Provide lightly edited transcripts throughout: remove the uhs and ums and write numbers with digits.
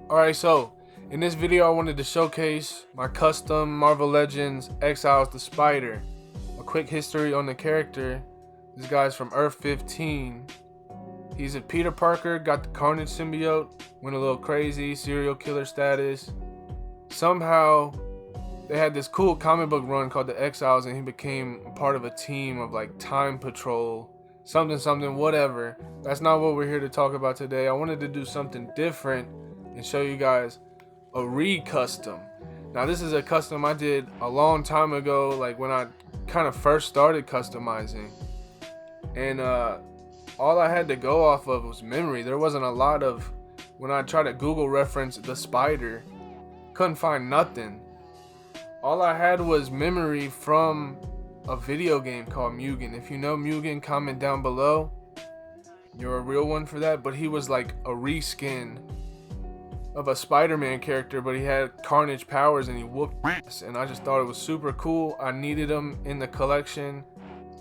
Alright, so in this video I wanted to showcase my custom Marvel Legends Exiles the Spider. A quick history on the character. This guy's from Earth 15. He's a Peter Parker, got the Carnage symbiote, went a little crazy, serial killer status. Somehow they had this cool comic book run called the Exiles and he became a part of a team of like Time Patrol, something, whatever. That's not what we're here to talk about today. I wanted to do something different and show you guys a re-custom. Now this is a custom I did a long time ago, like when I kind of first started customizing, and all I had to go off of was memory. There wasn't a lot of, when I tried to Google reference the spider, couldn't find nothing. All I had was memory from a video game called Mugen. If you know Mugen, comment down below. You're a real one for that. But he was like a reskin of a Spider-Man character, but he had Carnage powers and he whooped ass, and I just thought it was super cool. I needed him in the collection,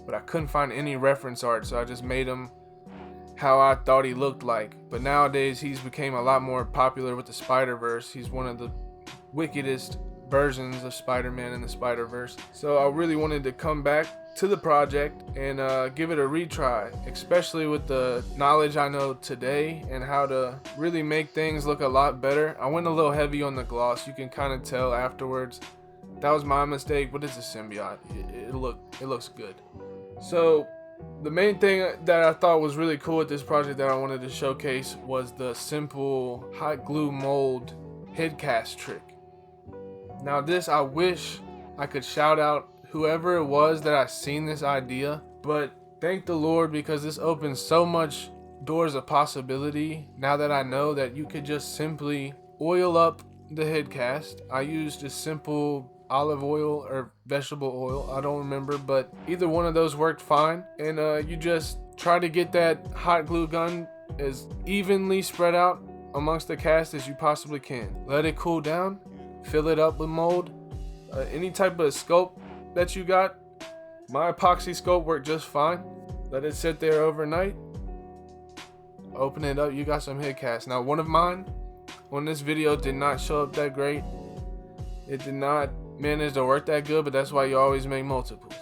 but I couldn't find any reference art, so I just made him how I thought he looked like. But nowadays he's became a lot more popular with the Spider-Verse. He's one of the wickedest versions of Spider-Man in the Spider-Verse. So I really wanted to come back to the project and give it a retry, especially with the knowledge I know today and how to really make things look a lot better. I went a little heavy on the gloss. You can kind of tell afterwards. That was my mistake, but it's a symbiote. It looks good. So the main thing that I thought was really cool with this project that I wanted to showcase was the simple hot glue mold head cast trick. Now this, I wish I could shout out whoever it was that I seen this idea, but thank the Lord, because this opens so much doors of possibility. Now that I know that you could just simply oil up the head cast. I used just simple olive oil or vegetable oil, I don't remember, but either one of those worked fine. And you just try to get that hot glue gun as evenly spread out amongst the cast as you possibly can. Let it cool down, fill it up with mold, any type of sculpt that you got. My epoxy sculpt worked just fine. Let it sit there overnight, open it up, you got some head cast. Now one of mine on this video did not show up that great. It did not manage to work that good, but that's why you always make multiples.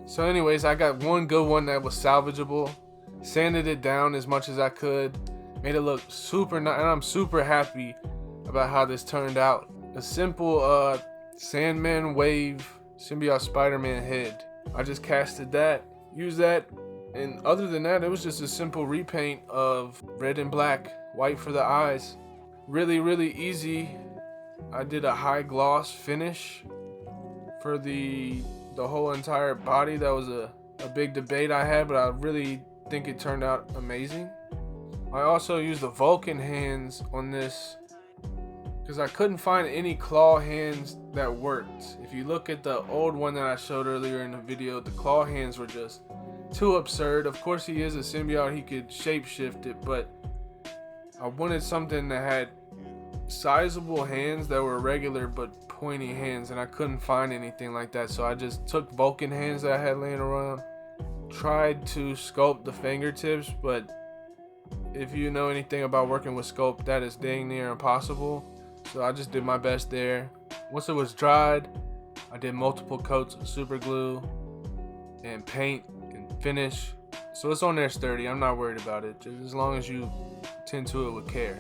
So anyways, I got one good one that was salvageable, sanded it down as much as I could, made it look super nice, and I'm super happy about how this turned out. A simple Sandman Wave Symbiote Spider-Man head. I just casted that, used that, and other than that, it was just a simple repaint of red and black, white for the eyes. Really easy. I did a high gloss finish for the whole entire body. That was a big debate I had, but I really think it turned out amazing. I also used the Vulcan hands on this because I couldn't find any claw hands that worked. If you look at the old one that I showed earlier in the video, the claw hands were just too absurd. Of course he is a symbiote, he could shapeshift it, but I wanted something that had sizable hands that were regular but pointy hands, and I couldn't find anything like that. So I just took Vulcan hands that I had laying around, tried to sculpt the fingertips, but if you know anything about working with sculpt, that is dang near impossible. So I just did my best there. Once it was dried, I did multiple coats of super glue and paint and finish. So it's on there sturdy. I'm not worried about it, just as long as you tend to it with care.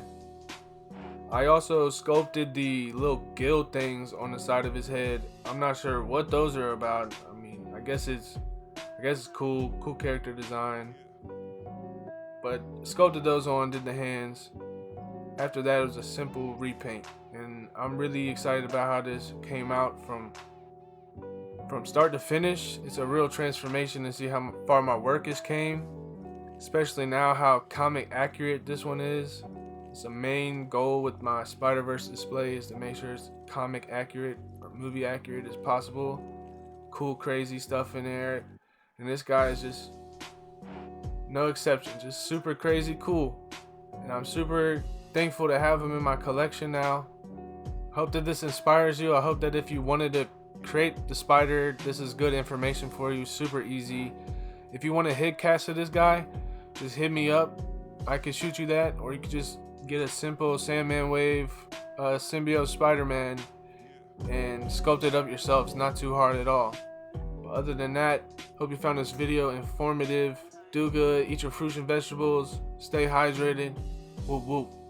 I also sculpted the little gill things on the side of his head. I'm not sure what those are about. I mean, I guess it's cool character design. But sculpted those on, did the hands. After that, it was a simple repaint, and I'm really excited about how this came out from start to finish. It's a real transformation to see how far my work has came, especially now how comic accurate this one is. It's a main goal with my Spider-Verse display is to make sure it's comic accurate or movie accurate as possible. Cool, crazy stuff in there, and this guy is just no exception, just super crazy cool, and I'm super thankful to have him in my collection now. Hope that this inspires you. I hope that if you wanted to create the spider, this is good information for you. Super easy. If you want a head cast of this guy, just hit me up. I can shoot you that, or you could just get a simple Sandman wave, symbiote Spider-Man, and sculpt it up yourself. It's not too hard at all. But other than that, hope you found this video informative. Do good, eat your fruits and vegetables, stay hydrated. Whoop whoop.